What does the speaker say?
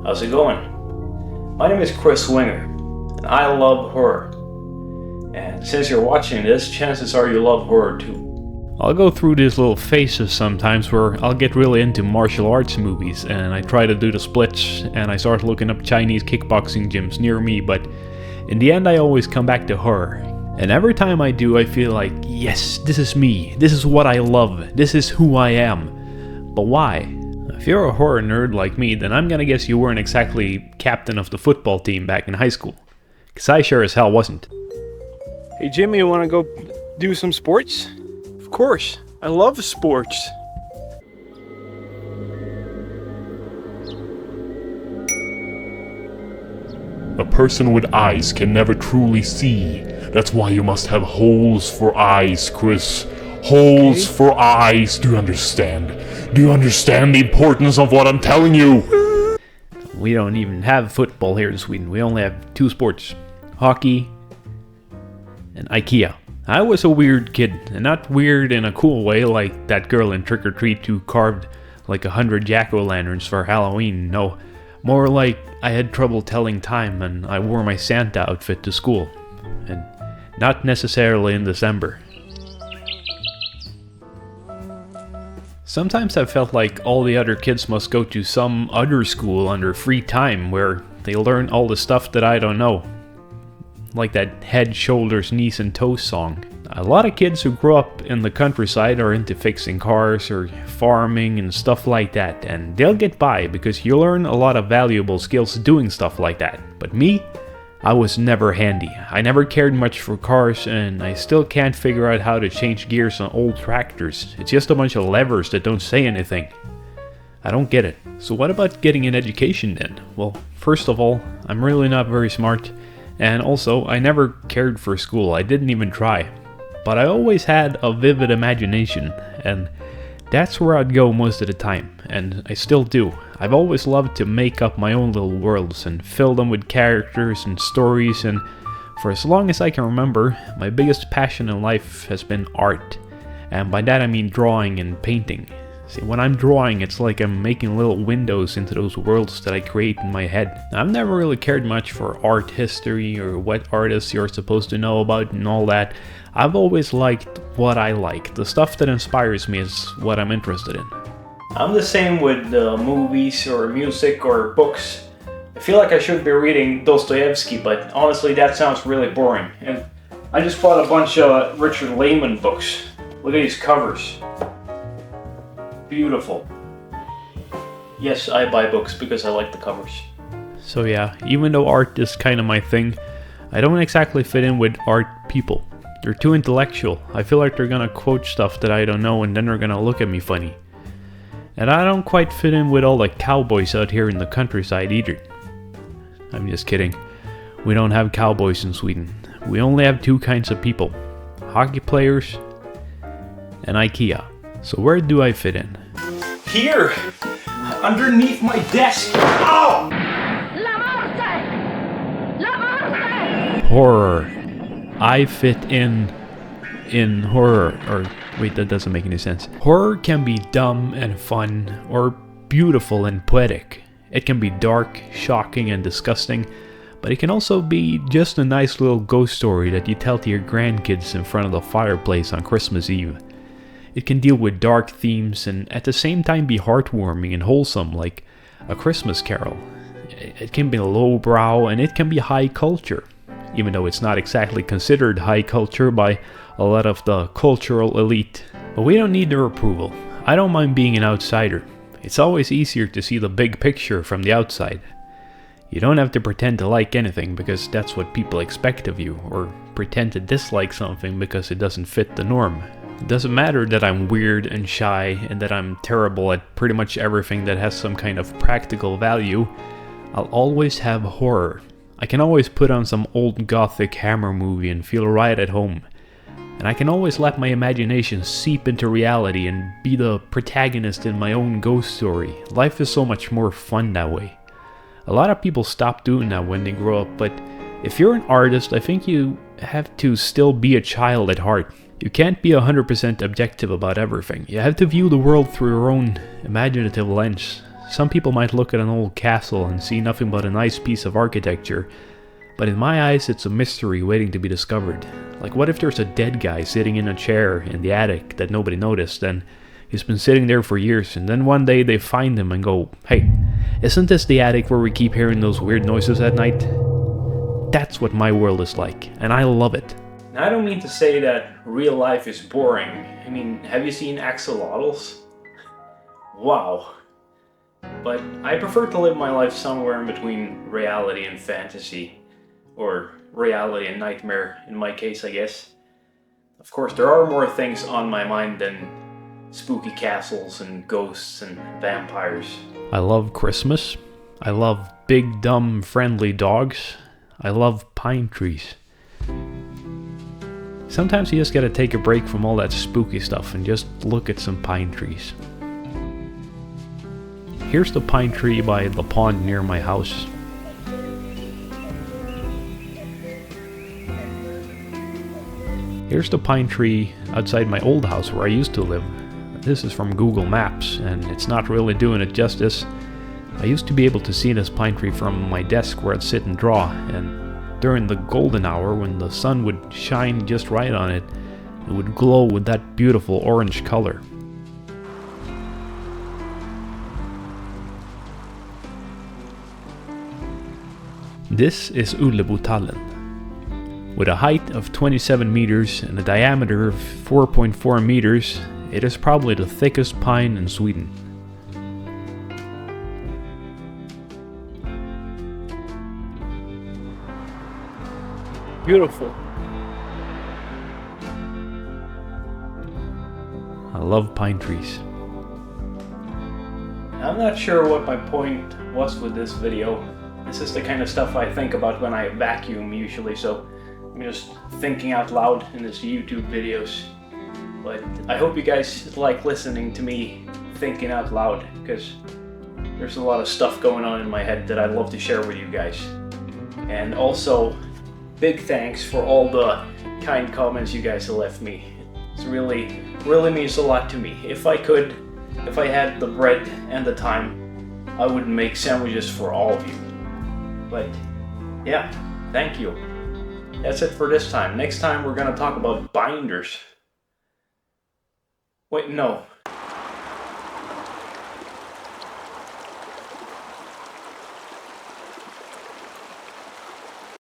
How's it going? My name is Chris Winger, and I love horror. And since you're watching this, chances are you love horror too. I'll go through these little phases sometimes where I'll get really into martial arts movies and I try to do the splits and I start looking up Chinese kickboxing gyms near me, but in the end I always come back to horror. And every time I do, I feel like, yes, this is me, this is what I love, this is who I am. But why? If you're a horror nerd like me, then I'm gonna guess you weren't exactly captain of the football team back in high school. Cause I sure as hell wasn't. Hey Jimmy, you wanna go do some sports? Of course, I love sports. A person with eyes can never truly see. That's why you must have holes for eyes, Chris. Holes for eyes. Do you understand? Do you understand the importance of what I'm telling you? We don't even have football here in Sweden. We only have two sports. Hockey and IKEA. I was a weird kid, and not weird in a cool way like that girl in Trick or Treat who carved like 100 jack-o'-lanterns for Halloween. No, more like I had trouble telling time and I wore my Santa outfit to school. And not necessarily in December. Sometimes I felt like all the other kids must go to some other school on their free time where they learn all the stuff that I don't know. Like that head, shoulders, knees and toes song. A lot of kids who grow up in the countryside are into fixing cars or farming and stuff like that, and they'll get by because you learn a lot of valuable skills doing stuff like that. But me? I was never handy. I never cared much for cars, and I still can't figure out how to change gears on old tractors. It's just a bunch of levers that don't say anything. I don't get it. So what about getting an education then? Well, first of all, I'm really not very smart, and also I never cared for school. I didn't even try. But I always had a vivid imagination, and that's where I'd go most of the time, and I still do. I've always loved to make up my own little worlds and fill them with characters and stories, and for as long as I can remember, my biggest passion in life has been art. And by that I mean drawing and painting. See, when I'm drawing, it's like I'm making little windows into those worlds that I create in my head. I've never really cared much for art history or what artists you're supposed to know about and all that. I've always liked what I like. The stuff that inspires me is what I'm interested in. I'm the same with movies or music or books. I feel like I should be reading Dostoevsky, but honestly that sounds really boring. And I just bought a bunch of Richard Lehman books. Look at these covers. Beautiful. Yes, I buy books because I like the covers. So yeah, even though art is kind of my thing, I don't exactly fit in with art people. They're too intellectual. I feel like they're gonna quote stuff that I don't know and then they're gonna look at me funny. And I don't quite fit in with all the cowboys out here in the countryside either. I'm just kidding. We don't have cowboys in Sweden. We only have two kinds of people. Hockey players and IKEA. So where do I fit in? Here! Underneath my desk! Ow! Horror. I fit in horror. Or wait, that doesn't make any sense. Horror can be dumb and fun, or beautiful and poetic. It can be dark, shocking and disgusting, but it can also be just a nice little ghost story that you tell to your grandkids in front of the fireplace on Christmas Eve. It can deal with dark themes and at the same time be heartwarming and wholesome, like A Christmas Carol. It can be lowbrow and it can be high culture, even though it's not exactly considered high culture by a lot of the cultural elite. But we don't need their approval. I don't mind being an outsider. It's always easier to see the big picture from the outside. You don't have to pretend to like anything because that's what people expect of you, or pretend to dislike something because it doesn't fit the norm. It doesn't matter that I'm weird and shy and that I'm terrible at pretty much everything that has some kind of practical value. I'll always have horror. I can always put on some old gothic Hammer movie and feel right at home. And I can always let my imagination seep into reality and be the protagonist in my own ghost story. Life is so much more fun that way. A lot of people stop doing that when they grow up, but if you're an artist, I think you have to still be a child at heart. You can't be 100% objective about everything. You have to view the world through your own imaginative lens. Some people might look at an old castle and see nothing but a nice piece of architecture, but in my eyes it's a mystery waiting to be discovered. Like, what if there's a dead guy sitting in a chair in the attic that nobody noticed, and he's been sitting there for years, and then one day they find him and go, "Hey, isn't this the attic where we keep hearing those weird noises at night?" That's what my world is like, and I love it. Now, I don't mean to say that real life is boring. I mean, have you seen axolotls? Wow. But I prefer to live my life somewhere in between reality and fantasy. Or reality and nightmare, in my case, I guess. Of course, there are more things on my mind than spooky castles and ghosts and vampires. I love Christmas. I love big, dumb, friendly dogs. I love pine trees. Sometimes you just gotta take a break from all that spooky stuff and just look at some pine trees. Here's the pine tree by the pond near my house. Here's the pine tree outside my old house where I used to live. This is from Google Maps, and it's not really doing it justice. I used to be able to see this pine tree from my desk where I'd sit and draw, and during the golden hour when the sun would shine just right on it, it would glow with that beautiful orange color. This is Ullebotallen. With a height of 27 meters and a diameter of 4.4 meters, it is probably the thickest pine in Sweden. Beautiful. I love pine trees. I'm not sure what my point was with this video. This is the kind of stuff I think about when I vacuum usually, so I'm just thinking out loud in this YouTube videos. But I hope you guys like listening to me thinking out loud, because there's a lot of stuff going on in my head that I'd love to share with you guys. And also, big thanks for all the kind comments you guys have left me. It's really means a lot to me. If I had the bread and the time, I would make sandwiches for all of you. But yeah, thank you. That's it for this time. Next time we're gonna talk about binders. Wait, no.